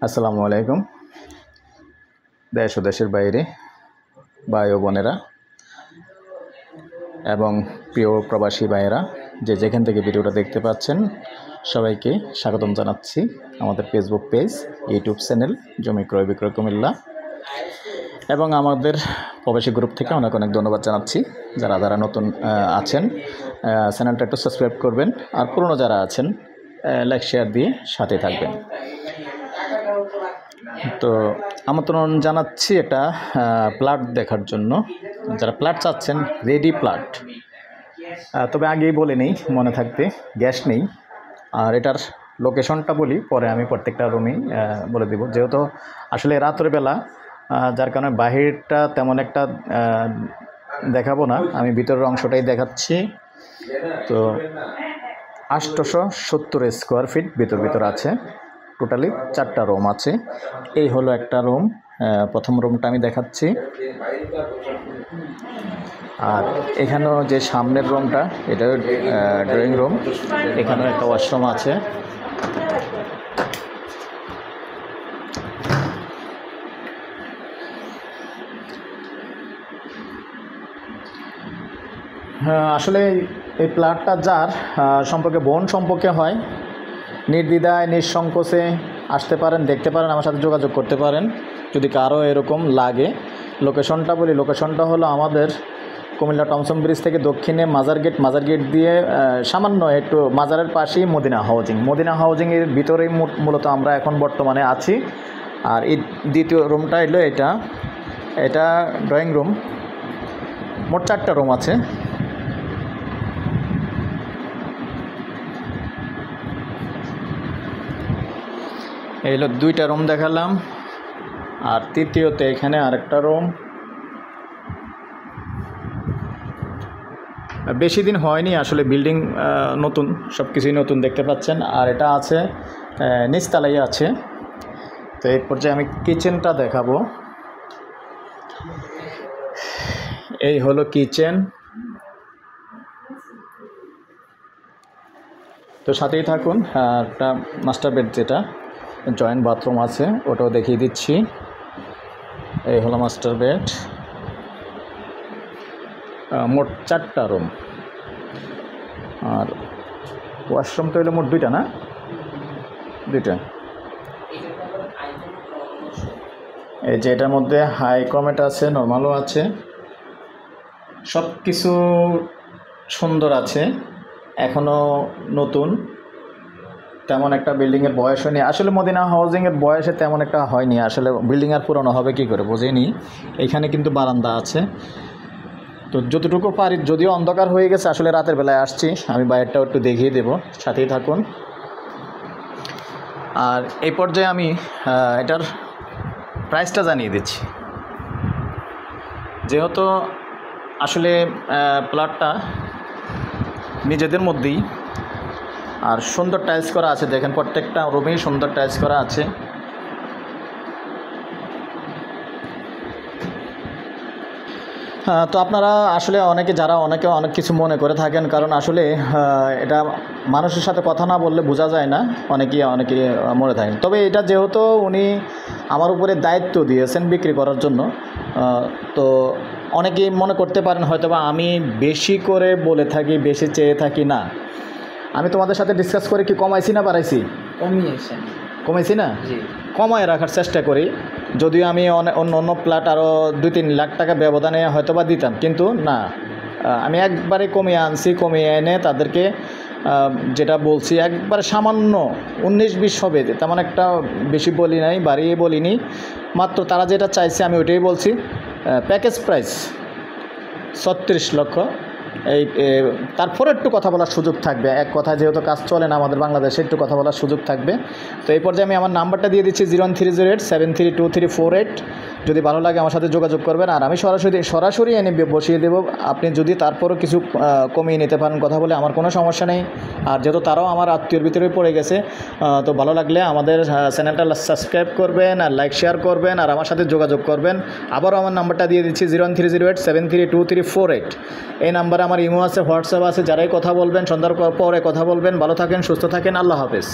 আসসালামু আলাইকুম। দেশ ও দেশের বাইরে ভাই ও বোনেরা এবং প্রিয় প্রবাসী ভাইয়েরা যে যেখান থেকে ভিডিওটা দেখতে পাচ্ছেন সবাইকে স্বাগতম জানাচ্ছি আমাদের ফেসবুক পেজ, ইউটিউব চ্যানেল জমি ক্রয় বিক্রয় কুমিল্লা এবং আমাদের প্রবাসী গ্রুপ থেকে অনেক অনেক ধন্যবাদ জানাচ্ছি। যারা নতুন আছেন চ্যানেলটা একটু সাবস্ক্রাইব করবেন, আর পুরনো যারা আছেন লাইক শেয়ার দিয়ে সাথে থাকবেন। তো আমন্ত্রণ জানাচ্ছি একটা প্লট দেখার জন্য। যারা প্লট চাচ্ছেন, রেডি প্লট, তবে আগেই বলে নেই মনে থাকতে, গ্যাস নেই। আর এটার লোকেশনটা বলি, পরে আমি প্রত্যেকটা রুমই বলে দেব, যেহেতু আসলে রাতের বেলা, যার কারণে বাহিরটা তেমন একটা দেখাবো না, আমি ভিতরের অংশটাই দেখাচ্ছি। তো 870 স্কোয়ার ফিট ভিতর আছে, টোটালি 4টা রুম আছে। এই হলো একটা রুম, প্রথম রুমটা আমি দেখাচ্ছি। আর এখানেও যে সামনের রুমটা, এটা ড্রয়িং রুম, এখানেও একটা ওয়াশরুম আছে। আসলে এই প্লটটা যার সম্পর্কে বোন সম্পর্কে হয়, নির্দ্বিধায় নিঃসংকোচে আসতে পারেন, দেখতে পারেন, আমার সাথে যোগাযোগ করতে পারেন যদি কারো এরকম লাগে। লোকেশনটা বলি, লোকেশনটা হলো আমাদের কুমিল্লা টমসন ব্রিজ থেকে দক্ষিণে মাজার গেট দিয়ে সামান্য একটু মাজারের পাশেই মদিনা হাউজিংয়ের ভিতরেই মূলত আমরা এখন বর্তমানে আছি। আর এই দ্বিতীয় রুমটা এলো এটা ড্রয়িং রুম। মোট 4টা রুম আছে। এই হলো 2টা রুম দেখালাম, আর তৃতীয়তে এখানে আরেকটা রুম। বেশি দিন হয়নি আসলে, বিল্ডিং নতুন, সব কিছুই নতুন দেখতে পাচ্ছেন। আর এটা আছে নিচতলাই আছে। তো এই পর্যায়ে আমি কিচেনটা দেখাবো। এই হলো কিচেন। তো সাথেই থাকুন। একটা মাস্টার বেড, যেটা জয়েন্ট বাথরুম আছে, ওটাও দেখিয়ে দিচ্ছি। এই হলো মাস্টার বেড। মোট 4টা রুম। আর ওয়াশরুম তো হলো মোট 2টা, না 2টা। এই যে এটার মধ্যে হাই কমেট আছে, নর্মালও আছে, সব কিছু সুন্দর আছে, এখনও নতুন, তেমন একটা বিল্ডিংয়ের বয়স হয়নি। আসলে মদিনা হাউজিংয়ের বয়সে তেমন একটা হয়নি, আসলে বিল্ডিং আর পুরনো হবে কী করে বুঝিনি। এইখানে কিন্তু বারান্দা আছে। তো যতটুকু পারি, যদিও অন্ধকার হয়ে গেছে, আসলে রাতের বেলায় আসছি, আমি বাইরেটাও একটু দেখিয়ে দেব, সাথেই থাকুন। আর এই পর্যায়ে আমি এটার প্রাইসটা জানিয়ে দিচ্ছি। যেহেতু আসলে প্লটটা নিজেদের মধ্যেই, আর সুন্দর টাইলস করা আছে, দেখেন প্রত্যেকটা রুমেই সুন্দর টাইলস করা আছে। তো আপনারা আসলে অনেকে অনেক কিছু মনে করে থাকেন, কারণ আসলে এটা মানুষের সাথে কথা না বললে বোঝা যায় না, অনেকে মনে থাকেন। তবে এটা যেহেতু উনি আমার উপরে দায়িত্ব দিয়েছেন বিক্রি করার জন্য, তো অনেকেই মনে করতে পারেন হয়তোবা আমি বেশি করে বলে থাকি, বেশি চেয়ে থাকি। না, আমি তোমাদের সাথে ডিসকাস করে কি কমাইছি না বাড়াইছি? কমাইছি না, কমায় রাখার চেষ্টা করি। যদিও আমি অন্য প্লট আরও 2-3 লাখ টাকা ব্যবধানে হয়তোবা দিতাম, কিন্তু না, আমি একবারে কমিয়ে আনছি। কমিয়ে এনে তাদেরকে যেটা বলছি, একবারে সামান্য 19-20 হবে, তেমন একটা বেশি বলি নাই, বাড়িয়ে বলিনি। মাত্র তারা যেটা চাইছে আমি ওইটাই বলছি। প্যাকেজ প্রাইস 36 লক্ষ। তারপরে একটু কথা বলার সুযোগ থাকবে, এক কথা যেহেতু কাজ চলে না আমাদের বাংলাদেশে, একটু কথা বলার সুযোগ থাকবে। তো এই পর্যায়ে আমি আমার নাম্বারটা দিয়ে দিচ্ছি, 01308732348। যদি ভালো লাগে আমার সাথে যোগাযোগ করবেন, আর আমি সরাসরি এনে বসিয়ে দেবো। আপনি যদি তারপরও কিছু কমিয়ে নিতে পারেন কথা বলে, আমার কোনো সমস্যা নেই। আর যেহেতু তারাও আমার আত্মীয়র ভিতরে পড়ে গেছে, তো ভালো লাগলে আমাদের চ্যানেলটা সাবস্ক্রাইব করবেন, আর লাইক শেয়ার করবেন, আর আমার সাথে যোগাযোগ করবেন। আবারও আমার নাম্বারটা দিয়ে দিচ্ছি, 01308732348। এই নাম্বারে আমার ইমো আছে, হোয়াটসঅ্যাপ আছে। যারাই কথা বলবেন, সন্ধ্যার পরে কথা বলবেন। ভালো থাকেন, সুস্থ থাকেন, আল্লাহ হাফেজ।